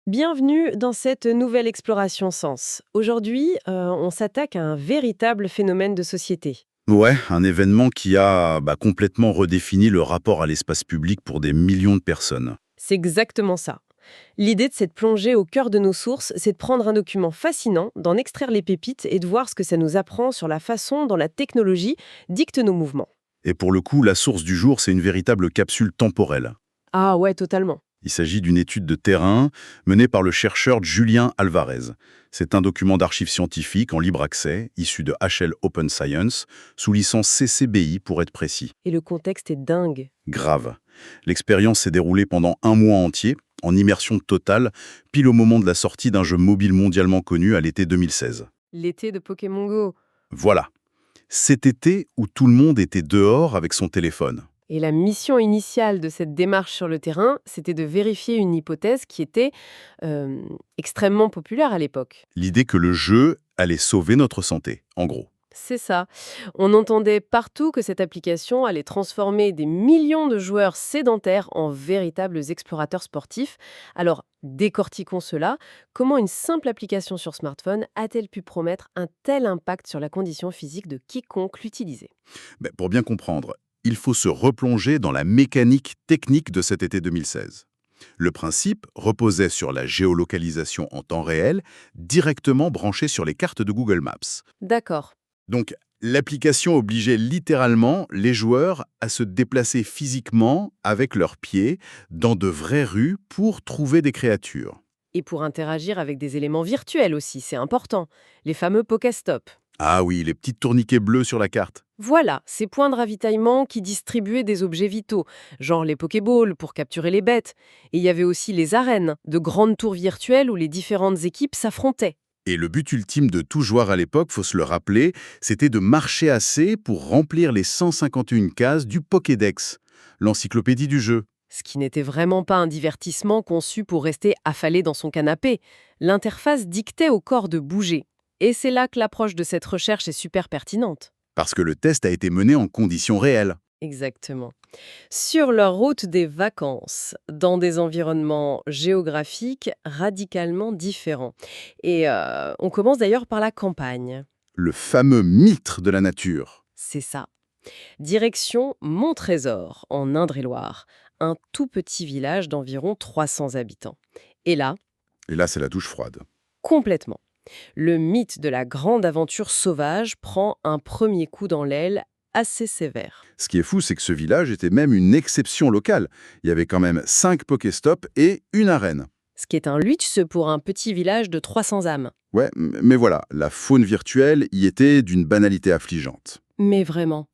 Bienvenue dans cette nouvelle exploration sens. Aujourd'hui, on s'attaque à un véritable phénomène de société. Ouais, un événement qui a complètement redéfini le rapport à l'espace public pour des millions de personnes. C'est exactement ça. L'idée de cette plongée au cœur de nos sources, c'est de prendre un document fascinant, d'en extraire les pépites et de voir ce que ça nous apprend sur la façon dont la technologie dicte nos mouvements. Et pour le coup, la source du jour, c'est une véritable capsule temporelle. Ah ouais, totalement. Il s'agit d'une étude de terrain menée par le chercheur Julien Alvarez. C'est un document d'archives scientifiques en libre accès, issu de HL Open Science, sous licence CC BY pour être précis. Et le contexte est dingue. Grave. L'expérience s'est déroulée pendant un mois entier, en immersion totale, pile au moment de la sortie d'un jeu mobile mondialement connu à l'été 2016. L'été de Pokémon Go. Voilà. Cet été où tout le monde était dehors avec son téléphone. Et la mission initiale de cette démarche sur le terrain, c'était de vérifier une hypothèse qui était euh, extrêmement populaire à l'époque. L'idée que le jeu allait sauver notre santé, en gros. C'est ça. On entendait partout que cette application allait transformer des millions de joueurs sédentaires en véritables explorateurs sportifs. Alors, décortiquons cela. Comment une simple application sur smartphone a-t-elle pu promettre un tel impact sur la condition physique de quiconque l'utilisait? Pour bien comprendre, il faut se replonger dans la mécanique technique de cet été 2016. Le principe reposait sur la géolocalisation en temps réel, directement branchée sur les cartes de Google Maps. D'accord. Donc, l'application obligeait littéralement les joueurs à se déplacer physiquement avec leurs pieds dans de vraies rues pour trouver des créatures. Et pour interagir avec des éléments virtuels aussi, c'est important. Les fameux Pokéstop. Ah oui, les petits tourniquets bleus sur la carte. Voilà, ces points de ravitaillement qui distribuaient des objets vitaux, genre les Pokéballs pour capturer les bêtes. Et il y avait aussi les arènes, de grandes tours virtuelles où les différentes équipes s'affrontaient. Et le but ultime de tout joueur à l'époque, faut se le rappeler, c'était de marcher assez pour remplir les 151 cases du Pokédex, l'encyclopédie du jeu. Ce qui n'était vraiment pas un divertissement conçu pour rester affalé dans son canapé. L'interface dictait au corps de bouger. Et c'est là que l'approche de cette recherche est super pertinente. Parce que le test a été mené en conditions réelles. Exactement. Sur leur route des vacances, dans des environnements géographiques radicalement différents. Et on commence d'ailleurs par la campagne. Le fameux mythe de la nature. C'est ça. Direction Montrésor, en Indre-et-Loire, un tout petit village d'environ 300 habitants. Et là, Et là, c'est la douche froide. complètement. Le mythe de la grande aventure sauvage prend un premier coup dans l'aile assez sévère. Ce qui est fou, c'est que ce village était même une exception locale. Il y avait quand même 5 Pokéstops et une arène. Ce qui est un luxe pour un petit village de 300 âmes. Ouais, mais voilà, la faune virtuelle y était d'une banalité affligeante. Mais vraiment.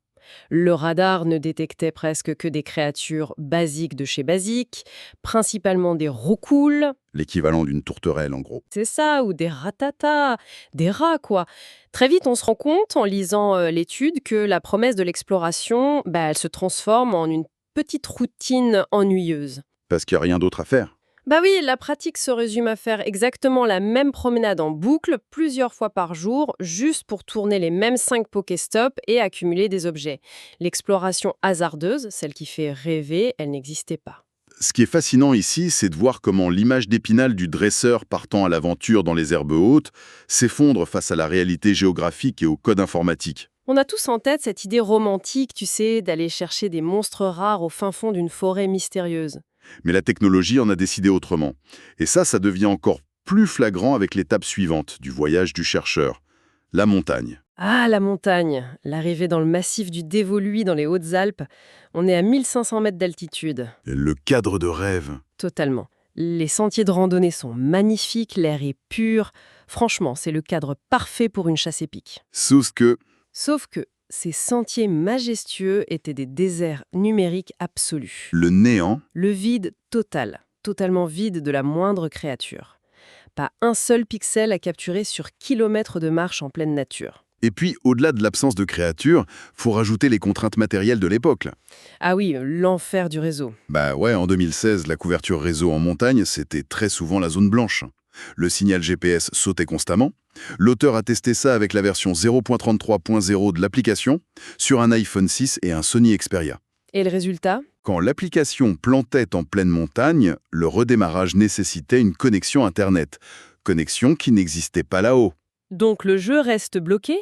Le radar ne détectait presque que des créatures basiques de chez basique, principalement des roucoules, L'équivalent d'une tourterelle, en gros. c'est ça, ou des ratatas, des rats quoi. Très vite, on se rend compte en lisant l'étude que la promesse de l'exploration, elle se transforme en une petite routine ennuyeuse. Parce qu'il n'y a rien d'autre à faire. Bah oui, la pratique se résume à faire exactement la même promenade en boucle plusieurs fois par jour, juste pour tourner les mêmes 5 Pokéstops et accumuler des objets. L'exploration hasardeuse, celle qui fait rêver, elle n'existait pas. Ce qui est fascinant ici, c'est de voir comment l'image d'Épinal du dresseur partant à l'aventure dans les herbes hautes s'effondre face à la réalité géographique et au code informatique. On a tous en tête cette idée romantique, tu sais, d'aller chercher des monstres rares au fin fond d'une forêt mystérieuse. Mais la technologie en a décidé autrement. Et ça devient encore plus flagrant avec l'étape suivante du voyage du chercheur, la montagne. Ah, la montagne, l'arrivée dans le massif du Dévoluy dans les Hautes-Alpes. On est à 1500 mètres d'altitude. Le cadre de rêve. Totalement. Les sentiers de randonnée sont magnifiques, l'air est pur. Franchement, c'est le cadre parfait pour une chasse épique. Sauf que ces sentiers majestueux étaient des déserts numériques absolus. Le néant. Le vide total, totalement vide de la moindre créature. Pas un seul pixel à capturer sur kilomètres de marche en pleine nature. Et puis, au-delà de l'absence de créatures, faut rajouter les contraintes matérielles de l'époque. Ah oui, l'enfer du réseau. Bah ouais, en 2016, la couverture réseau en montagne, c'était très souvent la zone blanche. Le signal GPS sautait constamment. L'auteur a testé ça avec la version 0.33.0 de l'application sur un iPhone 6 et un Sony Xperia. Et le résultat? Quand l'application plantait en pleine montagne, le redémarrage nécessitait une connexion Internet. Connexion qui n'existait pas là-haut. Donc le jeu reste bloqué?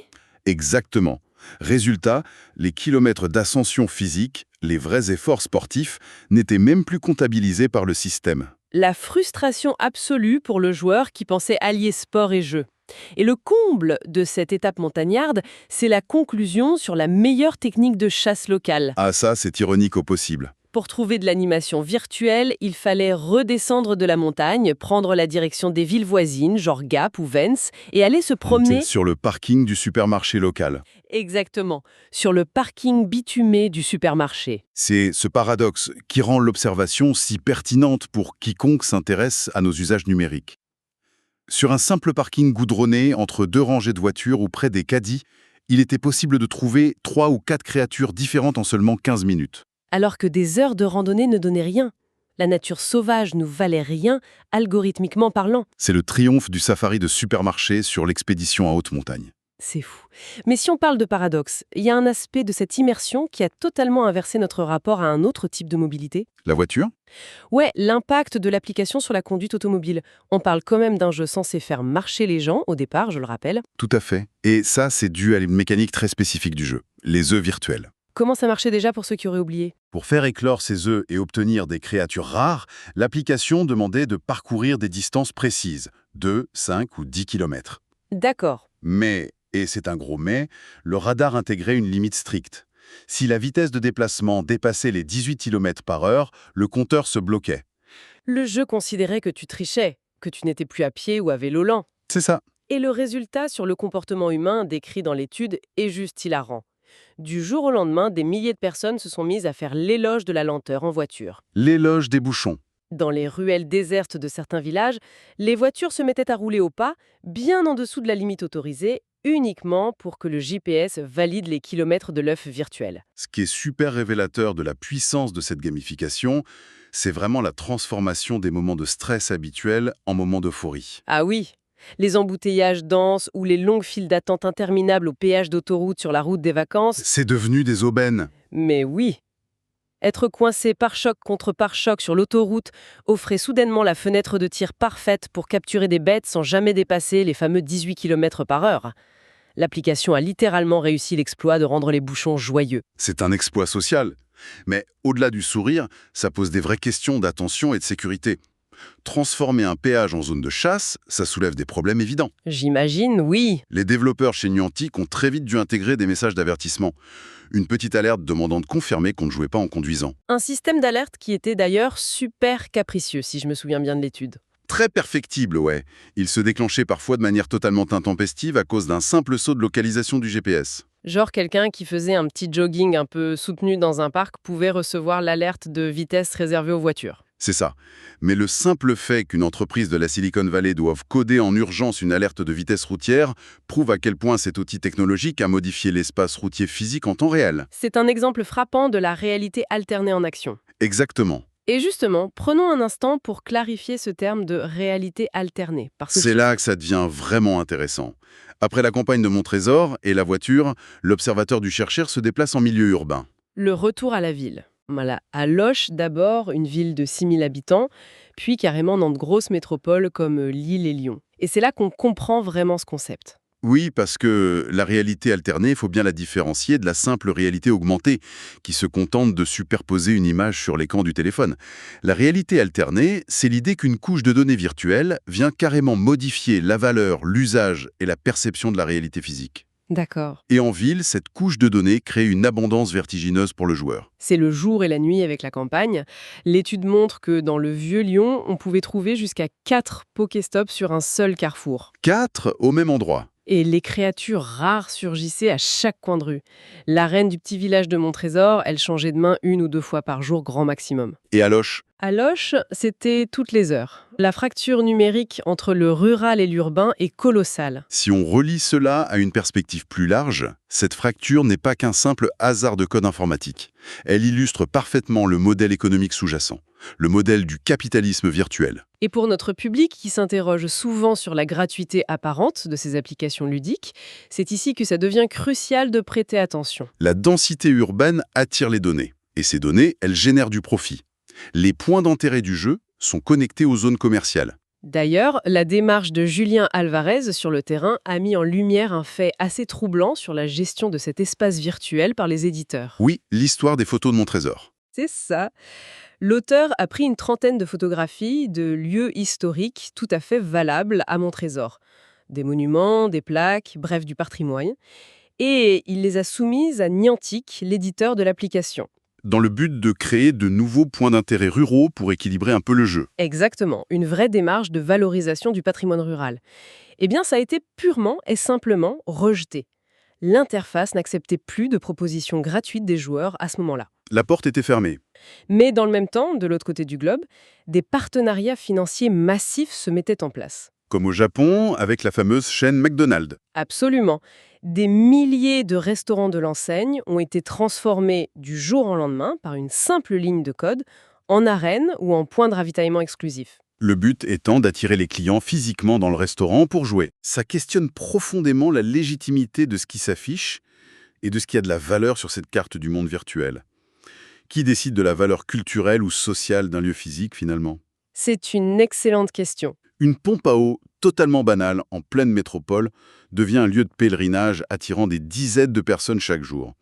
Exactement. Résultat, les kilomètres d'ascension physique, les vrais efforts sportifs, n'étaient même plus comptabilisés par le système. La frustration absolue pour le joueur qui pensait allier sport et jeu. Et le comble de cette étape montagnarde, c'est la conclusion sur la meilleure technique de chasse locale. Ah ça, c'est ironique au possible. Pour trouver de l'animation virtuelle, il fallait redescendre de la montagne, prendre la direction des villes voisines, genre Gap ou Vence, et aller se promener, Sur le parking du supermarché local. exactement, sur le parking bitumé du supermarché. C'est ce paradoxe qui rend l'observation si pertinente pour quiconque s'intéresse à nos usages numériques. Sur un simple parking goudronné entre deux rangées de voitures ou près des caddies, il était possible de trouver 3 ou 4 créatures différentes en seulement 15 minutes. Alors que des heures de randonnée ne donnaient rien. La nature sauvage nous valait rien, algorithmiquement parlant. C'est le triomphe du safari de supermarché sur l'expédition à haute montagne. C'est fou. Mais si on parle de paradoxe, il y a un aspect de cette immersion qui a totalement inversé notre rapport à un autre type de mobilité. La voiture? Ouais, l'impact de l'application sur la conduite automobile. On parle quand même d'un jeu censé faire marcher les gens, au départ, je le rappelle. Tout à fait. Et ça, c'est dû à une mécanique très spécifique du jeu, les œufs virtuels. Comment ça marchait déjà pour ceux qui auraient oublié? Pour faire éclore ces œufs et obtenir des créatures rares, l'application demandait de parcourir des distances précises, 2, 5 ou 10 km. D'accord. Mais, et c'est un gros mais, le radar intégrait une limite stricte. Si la vitesse de déplacement dépassait les 18 km/h, le compteur se bloquait. Le jeu considérait que tu trichais, que tu n'étais plus à pied ou à vélo lent. C'est ça. Et le résultat sur le comportement humain décrit dans l'étude est juste hilarant. Du jour au lendemain, des milliers de personnes se sont mises à faire l'éloge de la lenteur en voiture. L'éloge des bouchons. Dans les ruelles désertes de certains villages, les voitures se mettaient à rouler au pas, bien en dessous de la limite autorisée, uniquement pour que le GPS valide les kilomètres de l'œuf virtuel. Ce qui est super révélateur de la puissance de cette gamification, c'est vraiment la transformation des moments de stress habituels en moments d'euphorie. Ah oui, les embouteillages denses ou les longues files d'attente interminables au péage d'autoroute sur la route des vacances, C'est devenu des aubaines. mais oui. Être coincé pare-choc contre pare-choc sur l'autoroute offrait soudainement la fenêtre de tir parfaite pour capturer des bêtes sans jamais dépasser les fameux 18 km/h. L'application a littéralement réussi l'exploit de rendre les bouchons joyeux. C'est un exploit social. Mais au-delà du sourire, ça pose des vraies questions d'attention et de sécurité. Transformer un péage en zone de chasse, ça soulève des problèmes évidents. J'imagine, oui. Les développeurs chez Niantic ont très vite dû intégrer des messages d'avertissement. Une petite alerte demandant de confirmer qu'on ne jouait pas en conduisant. Un système d'alerte qui était d'ailleurs super capricieux, si je me souviens bien de l'étude. Très perfectible, ouais. Il se déclenchait parfois de manière totalement intempestive à cause d'un simple saut de localisation du GPS. Genre quelqu'un qui faisait un petit jogging un peu soutenu dans un parc pouvait recevoir l'alerte de vitesse réservée aux voitures. C'est ça. Mais le simple fait qu'une entreprise de la Silicon Valley doive coder en urgence une alerte de vitesse routière prouve à quel point cet outil technologique a modifié l'espace routier physique en temps réel. C'est un exemple frappant de la réalité alternée en action. Exactement. Et justement, prenons un instant pour clarifier ce terme de réalité alternée. Parce que C'est là que ça devient vraiment intéressant. Après la campagne de Mon Trésor et la voiture, l'observateur du chercheur se déplace en milieu urbain. le retour à la ville. Voilà, à Loches d'abord, une ville de 6000 habitants, puis carrément dans de grosses métropoles comme Lille et Lyon. Et c'est là qu'on comprend vraiment ce concept. Oui, parce que la réalité alternée, il faut bien la différencier de la simple réalité augmentée, qui se contente de superposer une image sur l'écran du téléphone. La réalité alternée, c'est l'idée qu'une couche de données virtuelles vient carrément modifier la valeur, l'usage et la perception de la réalité physique. D'accord. Et en ville, cette couche de données crée une abondance vertigineuse pour le joueur. C'est le jour et la nuit avec la campagne. L'étude montre que dans le vieux Lyon, on pouvait trouver jusqu'à 4 Pokéstops sur un seul carrefour. 4 au même endroit. Et les créatures rares surgissaient à chaque coin de rue. La reine du petit village de Mon Trésor, elle changeait de main 1 ou 2 fois par jour, grand maximum. Et à Loches, À Loches, c'était toutes les heures. La fracture numérique entre le rural et l'urbain est colossale. si on relie cela à une perspective plus large, cette fracture n'est pas qu'un simple hasard de code informatique. Elle illustre parfaitement le modèle économique sous-jacent, le modèle du capitalisme virtuel. Et pour notre public qui s'interroge souvent sur la gratuité apparente de ces applications ludiques, c'est ici que ça devient crucial de prêter attention. La densité urbaine attire les données. Et ces données, elles génèrent du profit. Les points d'intérêt du jeu sont connectés aux zones commerciales. D'ailleurs, la démarche de Julien Alvarez sur le terrain a mis en lumière un fait assez troublant sur la gestion de cet espace virtuel par les éditeurs. Oui, l'histoire des photos de mon trésor. C'est ça. L'auteur a pris une trentaine de photographies de lieux historiques tout à fait valables à Mon Trésor. Des monuments, des plaques, bref, du patrimoine. Et il les a soumises à Niantic, l'éditeur de l'application. Dans le but de créer de nouveaux points d'intérêt ruraux pour équilibrer un peu le jeu. Exactement, une vraie démarche de valorisation du patrimoine rural. Eh bien, ça a été purement et simplement rejeté. L'interface n'acceptait plus de propositions gratuites des joueurs à ce moment-là. La porte était fermée. Mais dans le même temps, de l'autre côté du globe, des partenariats financiers massifs se mettaient en place. Comme au Japon, avec la fameuse chaîne McDonald's. Absolument. Des milliers de restaurants de l'enseigne ont été transformés du jour au lendemain par une simple ligne de code en arène ou en point de ravitaillement exclusif. Le but étant d'attirer les clients physiquement dans le restaurant pour jouer. Ça questionne profondément la légitimité de ce qui s'affiche et de ce qui a de la valeur sur cette carte du monde virtuel. Qui décide de la valeur culturelle ou sociale d'un lieu physique finalement? C'est une excellente question. Une pompe à eau totalement banale en pleine métropole devient un lieu de pèlerinage attirant des dizaines de personnes chaque jour.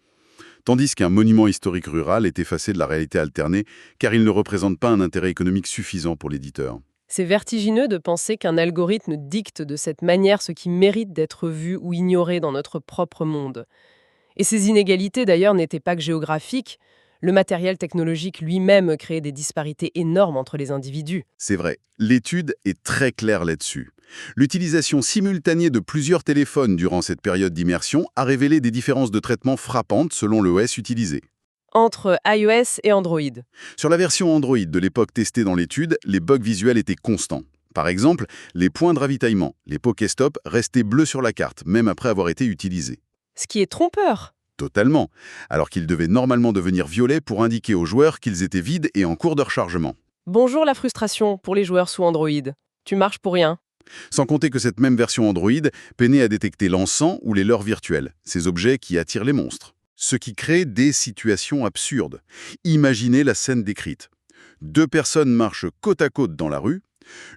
Tandis qu'un monument historique rural est effacé de la réalité alternée car il ne représente pas un intérêt économique suffisant pour l'éditeur. C'est vertigineux de penser qu'un algorithme dicte de cette manière ce qui mérite d'être vu ou ignoré dans notre propre monde. Et ces inégalités d'ailleurs n'étaient pas que géographiques. Le matériel technologique lui-même créait des disparités énormes entre les individus. C'est vrai, l'étude est très claire là-dessus. L'utilisation simultanée de plusieurs téléphones durant cette période d'immersion a révélé des différences de traitement frappantes selon l'OS utilisé. Entre iOS et Android. Sur la version Android de l'époque testée dans l'étude, les bugs visuels étaient constants. Par exemple, les points de ravitaillement, les Pokéstop, restaient bleus sur la carte, même après avoir été utilisés. Ce qui est trompeur. Totalement, alors qu'ils devaient normalement devenir violets pour indiquer aux joueurs qu'ils étaient vides et en cours de rechargement. Bonjour la frustration pour les joueurs sous Android. Tu marches pour rien. Sans compter que cette même version Android peinait à détecter l'encens ou les leurres virtuels, ces objets qui attirent les monstres. Ce qui crée des situations absurdes. Imaginez la scène décrite. Deux personnes marchent côte à côte dans la rue.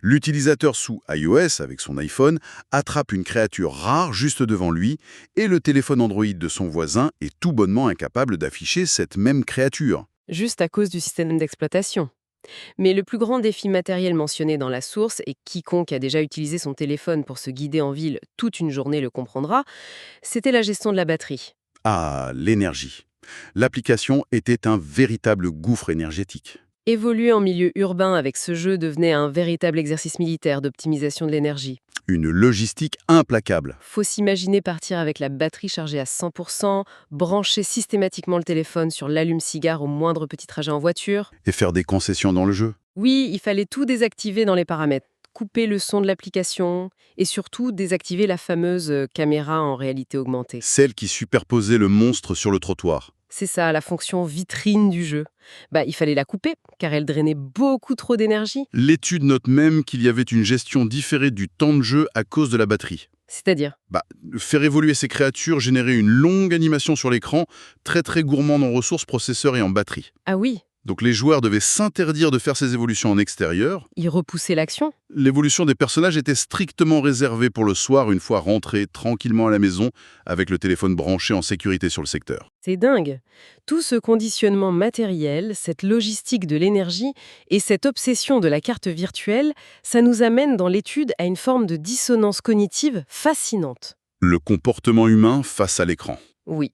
L'utilisateur sous iOS, avec son iPhone, attrape une créature rare juste devant lui et le téléphone Android de son voisin est tout bonnement incapable d'afficher cette même créature. Juste à cause du système d'exploitation. Mais le plus grand défi matériel mentionné dans la source, et quiconque a déjà utilisé son téléphone pour se guider en ville toute une journée le comprendra, c'était la gestion de la batterie. Ah, l'énergie. L'application était un véritable gouffre énergétique. Évoluer en milieu urbain avec ce jeu devenait un véritable exercice militaire d'optimisation de l'énergie. Une logistique implacable. Faut s'imaginer partir avec la batterie chargée à 100%, brancher systématiquement le téléphone sur l'allume-cigare au moindre petit trajet en voiture. Et faire des concessions dans le jeu. Oui, il fallait tout désactiver dans les paramètres. Couper le son de l'application et surtout désactiver la fameuse caméra en réalité augmentée. Celle qui superposait le monstre sur le trottoir. C'est ça, la fonction vitrine du jeu. Il fallait la couper, car elle drainait beaucoup trop d'énergie. L'étude note même qu'il y avait une gestion différée du temps de jeu à cause de la batterie. C'est-à-dire, Faire évoluer ces créatures générait une longue animation sur l'écran, très très gourmande en ressources, processeurs et en batterie. ah oui, Donc les joueurs devaient s'interdire de faire ces évolutions en extérieur. il repoussait l'action. L'évolution des personnages était strictement réservée pour le soir, une fois rentrés tranquillement à la maison, avec le téléphone branché en sécurité sur le secteur. C'est dingue. Tout ce conditionnement matériel, cette logistique de l'énergie et cette obsession de la carte virtuelle, ça nous amène dans l'étude à une forme de dissonance cognitive fascinante. Le comportement humain face à l'écran. Oui.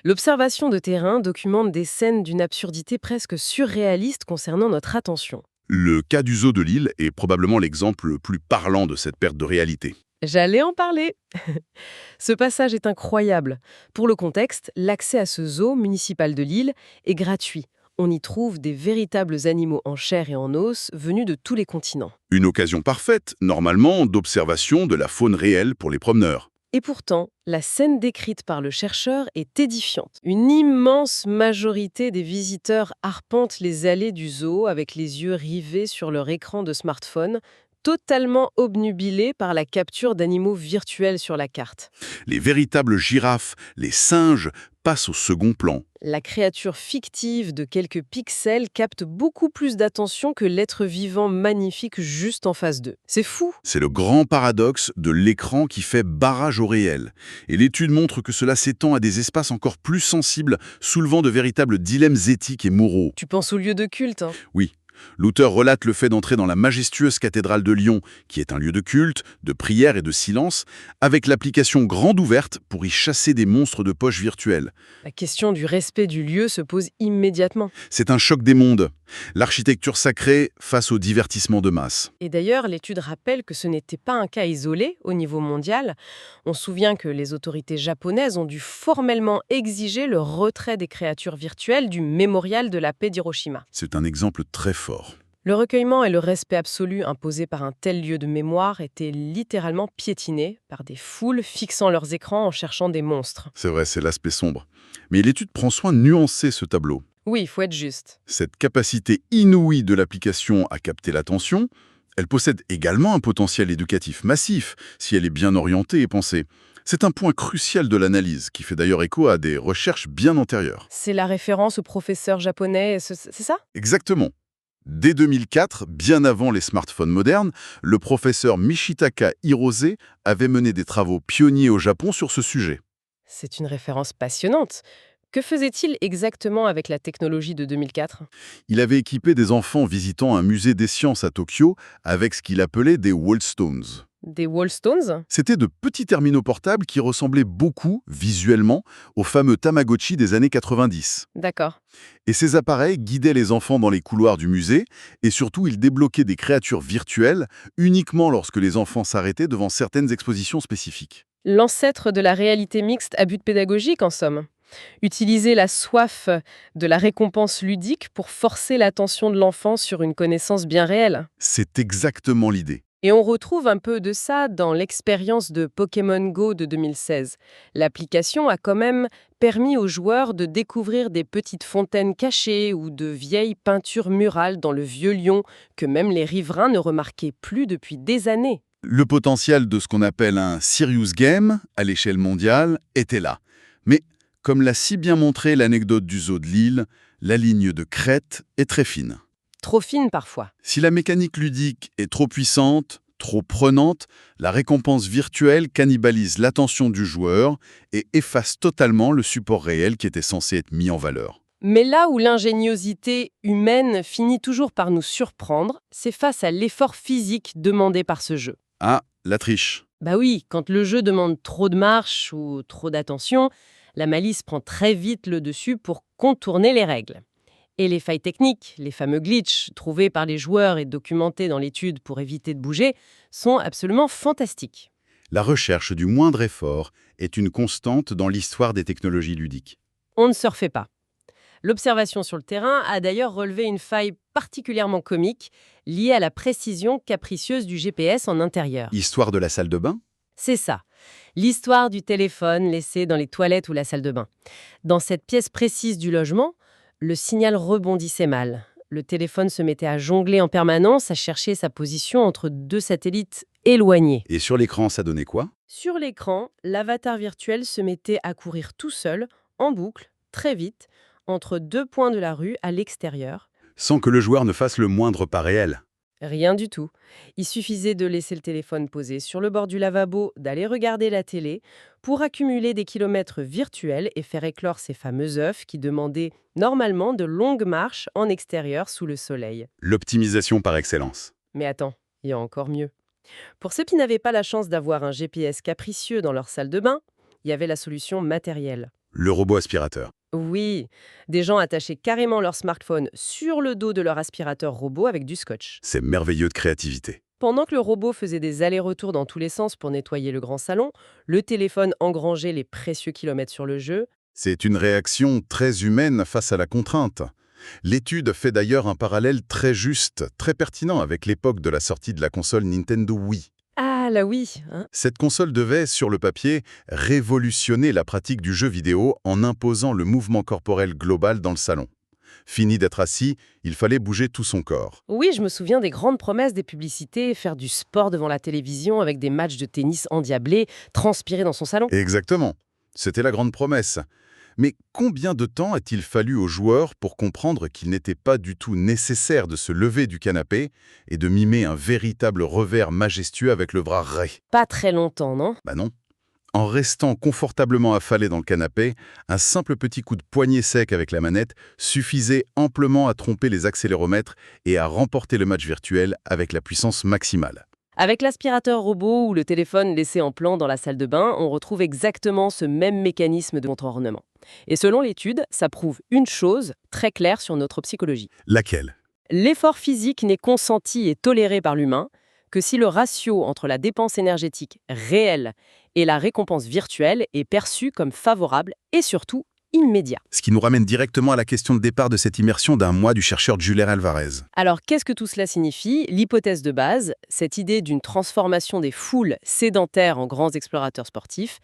L'observation de terrain documente des scènes d'une absurdité presque surréaliste concernant notre attention. Le cas du zoo de Lille est probablement l'exemple le plus parlant de cette perte de réalité. J'allais en parler. Ce passage est incroyable. Pour le contexte, l'accès à ce zoo municipal de Lille est gratuit. On y trouve des véritables animaux en chair et en os venus de tous les continents. Une occasion parfaite, normalement, d'observation de la faune réelle pour les promeneurs. Et pourtant, la scène décrite par le chercheur est édifiante. Une immense majorité des visiteurs arpentent les allées du zoo avec les yeux rivés sur leur écran de smartphone, totalement obnubilés par la capture d'animaux virtuels sur la carte. Les véritables girafes, les singes, passent au second plan. La créature fictive de quelques pixels capte beaucoup plus d'attention que l'être vivant magnifique juste en face d'eux. C'est fou! C'est le grand paradoxe de l'écran qui fait barrage au réel. Et l'étude montre que cela s'étend à des espaces encore plus sensibles, soulevant de véritables dilemmes éthiques et moraux. Tu penses au lieu de culte, hein? Oui. L'auteur relate le fait d'entrer dans la majestueuse cathédrale de Lyon, qui est un lieu de culte, de prière et de silence, avec l'application grande ouverte pour y chasser des monstres de poche virtuels. La question du respect du lieu se pose immédiatement. C'est un choc des mondes. L'architecture sacrée face au divertissement de masse. Et d'ailleurs, l'étude rappelle que ce n'était pas un cas isolé au niveau mondial. On se souvient que les autorités japonaises ont dû formellement exiger le retrait des créatures virtuelles du mémorial de la paix d'Hiroshima. C'est un exemple très fort. Le recueillement et le respect absolu imposés par un tel lieu de mémoire étaient littéralement piétinés par des foules fixant leurs écrans en cherchant des monstres. C'est vrai, c'est l'aspect sombre. Mais l'étude prend soin de nuancer ce tableau. Oui, il faut être juste. Cette capacité inouïe de l'application à capter l'attention, elle possède également un potentiel éducatif massif si elle est bien orientée et pensée. C'est un point crucial de l'analyse, qui fait d'ailleurs écho à des recherches bien antérieures. C'est la référence au professeur japonais, c'est ça? Exactement. Dès 2004, bien avant les smartphones modernes, le professeur Michitaka Hirose avait mené des travaux pionniers au Japon sur ce sujet. C'est une référence passionnante. Que faisait-il exactement avec la technologie de 2004? Il avait équipé des enfants visitant un musée des sciences à Tokyo avec ce qu'il appelait des Wallstones. Des Wallstones? C'était de petits terminaux portables qui ressemblaient beaucoup, visuellement, aux fameux Tamagotchi des années 90. D'accord. Et ces appareils guidaient les enfants dans les couloirs du musée, et surtout ils débloquaient des créatures virtuelles uniquement lorsque les enfants s'arrêtaient devant certaines expositions spécifiques. L'ancêtre de la réalité mixte à but pédagogique, en somme. Utiliser la soif de la récompense ludique pour forcer l'attention de l'enfant sur une connaissance bien réelle. C'est exactement l'idée. Et on retrouve un peu de ça dans l'expérience de Pokémon Go de 2016. L'application a quand même permis aux joueurs de découvrir des petites fontaines cachées ou de vieilles peintures murales dans le vieux Lyon que même les riverains ne remarquaient plus depuis des années. Le potentiel de ce qu'on appelle un serious game à l'échelle mondiale était là. Mais, comme l'a si bien montré l'anecdote du zoo de Lille, la ligne de crête est très fine. Trop fine parfois. Si la mécanique ludique est trop puissante, trop prenante, la récompense virtuelle cannibalise l'attention du joueur et efface totalement le support réel qui était censé être mis en valeur. Mais là où l'ingéniosité humaine finit toujours par nous surprendre, c'est face à l'effort physique demandé par ce jeu. Ah, la triche. Bah oui, quand le jeu demande trop de marche ou trop d'attention, la malice prend très vite le dessus pour contourner les règles. Et les failles techniques, les fameux glitches trouvés par les joueurs et documentés dans l'étude pour éviter de bouger, sont absolument fantastiques. La recherche du moindre effort est une constante dans l'histoire des technologies ludiques. On ne se refait pas. L'observation sur le terrain a d'ailleurs relevé une faille particulièrement comique liée à la précision capricieuse du GPS en intérieur. Histoire de la salle de bain ? C'est ça, l'histoire du téléphone laissé dans les toilettes ou la salle de bain. Dans cette pièce précise du logement, le signal rebondissait mal. Le téléphone se mettait à jongler en permanence, à chercher sa position entre deux satellites éloignés. Et sur l'écran, ça donnait quoi ? Sur l'écran, l'avatar virtuel se mettait à courir tout seul, en boucle, très vite, entre deux points de la rue à l'extérieur. Sans que le joueur ne fasse le moindre pas réel. Rien du tout. Il suffisait de laisser le téléphone posé sur le bord du lavabo, d'aller regarder la télé, pour accumuler des kilomètres virtuels et faire éclore ces fameux œufs qui demandaient normalement de longues marches en extérieur sous le soleil. L'optimisation par excellence. Mais attends, il y a encore mieux. Pour ceux qui n'avaient pas la chance d'avoir un GPS capricieux dans leur salle de bain, il y avait la solution matérielle. Le robot aspirateur. Oui, des gens attachaient carrément leur smartphone sur le dos de leur aspirateur robot avec du scotch. C'est merveilleux de créativité. Pendant que le robot faisait des allers-retours dans tous les sens pour nettoyer le grand salon, le téléphone engrangeait les précieux kilomètres sur le jeu. C'est une réaction très humaine face à la contrainte. L'étude fait d'ailleurs un parallèle très juste, très pertinent avec l'époque de la sortie de la console Nintendo Wii. Ah, la Wii, hein. Cette console devait, sur le papier, révolutionner la pratique du jeu vidéo en imposant le mouvement corporel global dans le salon. Fini d'être assis, il fallait bouger tout son corps. Oui, je me souviens des grandes promesses des publicités, faire du sport devant la télévision avec des matchs de tennis endiablés, transpirer dans son salon. Exactement. C'était la grande promesse. Mais combien de temps a-t-il fallu aux joueurs pour comprendre qu'il n'était pas du tout nécessaire de se lever du canapé et de mimer un véritable revers majestueux avec le bras raies? Pas très longtemps, non? Bah non. En restant confortablement affalé dans le canapé, un simple petit coup de poignet sec avec la manette suffisait amplement à tromper les accéléromètres et à remporter le match virtuel avec la puissance maximale. Avec l'aspirateur robot ou le téléphone laissé en plan dans la salle de bain, on retrouve exactement ce même mécanisme de contre-ornement. Et selon l'étude, ça prouve une chose très claire sur notre psychologie. Laquelle? L'effort physique n'est consenti et toléré par l'humain que si le ratio entre la dépense énergétique réelle et la récompense virtuelle est perçu comme favorable et surtout immédiat. Ce qui nous ramène directement à la question de départ de cette immersion d'un mois du chercheur Juler Alvarez. Alors qu'est-ce que tout cela signifie? L'hypothèse de base, cette idée d'une transformation des foules sédentaires en grands explorateurs sportifs,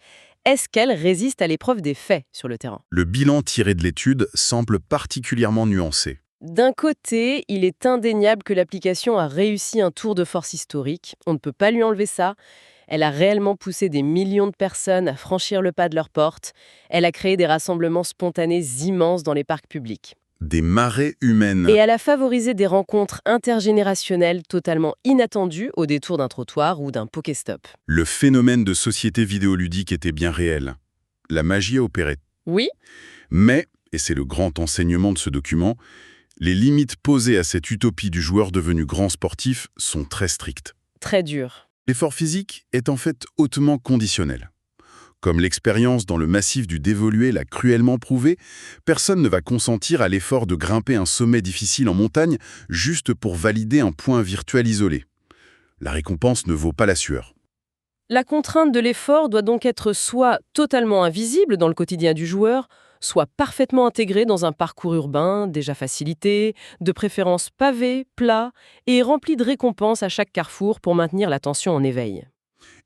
est-ce qu'elle résiste à l'épreuve des faits sur le terrain? Le bilan tiré de l'étude semble particulièrement nuancé. D'un côté, il est indéniable que l'application a réussi un tour de force historique. On ne peut pas lui enlever ça. Elle a réellement poussé des millions de personnes à franchir le pas de leur porte. Elle a créé des rassemblements spontanés immenses dans les parcs publics. Des marées humaines. Et elle a favorisé des rencontres intergénérationnelles totalement inattendues au détour d'un trottoir ou d'un Pokéstop. Le phénomène de société vidéoludique était bien réel. La magie a opéré. Oui, Mais, et c'est le grand enseignement de ce document, les limites posées à cette utopie du joueur devenu grand sportif sont très strictes. très dur. L'effort physique est en fait hautement conditionnel. Comme l'expérience dans le massif du Dévolué l'a cruellement prouvé, personne ne va consentir à l'effort de grimper un sommet difficile en montagne juste pour valider un point virtuel isolé. La récompense ne vaut pas la sueur. La contrainte de l'effort doit donc être soit totalement invisible dans le quotidien du joueur, soit parfaitement intégrée dans un parcours urbain déjà facilité, de préférence pavé, plat et rempli de récompenses à chaque carrefour pour maintenir l'attention en éveil.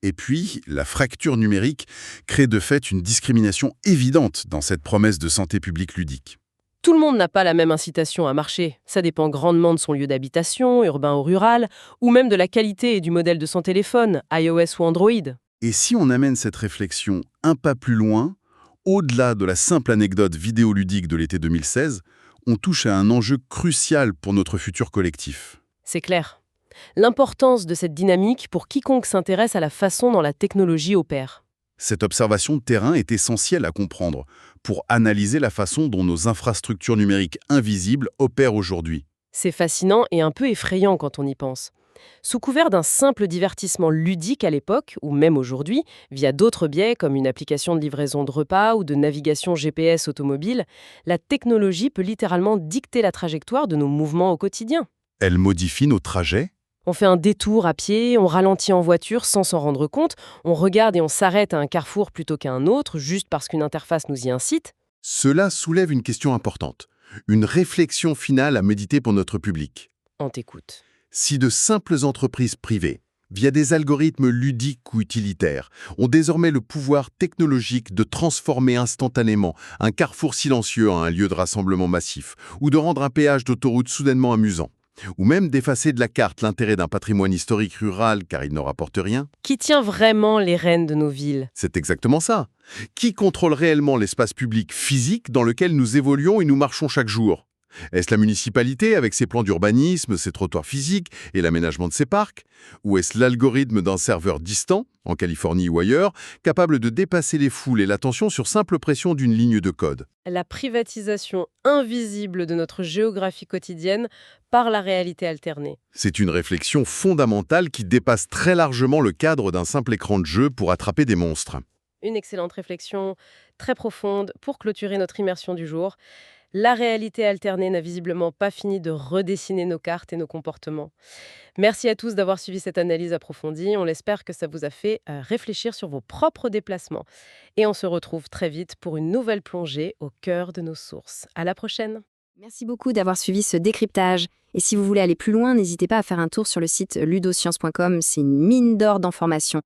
Et puis, la fracture numérique crée de fait une discrimination évidente dans cette promesse de santé publique ludique. Tout le monde n'a pas la même incitation à marcher. Ça dépend grandement de son lieu d'habitation, urbain ou rural, ou même de la qualité et du modèle de son téléphone, iOS ou Android. Et si on amène cette réflexion un pas plus loin, au-delà de la simple anecdote vidéoludique de l'été 2016, on touche à un enjeu crucial pour notre futur collectif. C'est clair. L'importance de cette dynamique pour quiconque s'intéresse à la façon dont la technologie opère. Cette observation de terrain est essentielle à comprendre pour analyser la façon dont nos infrastructures numériques invisibles opèrent aujourd'hui. C'est fascinant et un peu effrayant quand on y pense. Sous couvert d'un simple divertissement ludique à l'époque, ou même aujourd'hui, via d'autres biais comme une application de livraison de repas ou de navigation GPS automobile, la technologie peut littéralement dicter la trajectoire de nos mouvements au quotidien. Elle modifie nos trajets. On fait un détour à pied, on ralentit en voiture sans s'en rendre compte, on regarde et on s'arrête à un carrefour plutôt qu'à un autre, juste parce qu'une interface nous y incite. Cela soulève une question importante, une réflexion finale à méditer pour notre public. On t'écoute. Si de simples entreprises privées, via des algorithmes ludiques ou utilitaires, ont désormais le pouvoir technologique de transformer instantanément un carrefour silencieux en un lieu de rassemblement massif, ou de rendre un péage d'autoroute soudainement amusant, ou même d'effacer de la carte l'intérêt d'un patrimoine historique rural car il ne rapporte rien, Qui tient vraiment les rênes de nos villes? c'est exactement ça. Qui contrôle réellement l'espace public physique dans lequel nous évoluons et nous marchons chaque jour? Est-ce la municipalité avec ses plans d'urbanisme, ses trottoirs physiques et l'aménagement de ses parcs? Ou est-ce l'algorithme d'un serveur distant, en Californie ou ailleurs, capable de dépasser les foules et l'attention sur simple pression d'une ligne de code? La privatisation invisible de notre géographie quotidienne par la réalité alternée. C'est une réflexion fondamentale qui dépasse très largement le cadre d'un simple écran de jeu pour attraper des monstres. Une excellente réflexion, très profonde, pour clôturer notre immersion du jour. La réalité alternée n'a visiblement pas fini de redessiner nos cartes et nos comportements. Merci à tous d'avoir suivi cette analyse approfondie. On espère que ça vous a fait réfléchir sur vos propres déplacements. Et on se retrouve très vite pour une nouvelle plongée au cœur de nos sources. À la prochaine. Merci beaucoup d'avoir suivi ce décryptage. Et si vous voulez aller plus loin, n'hésitez pas à faire un tour sur le site ludoscience.com. C'est une mine d'or d'informations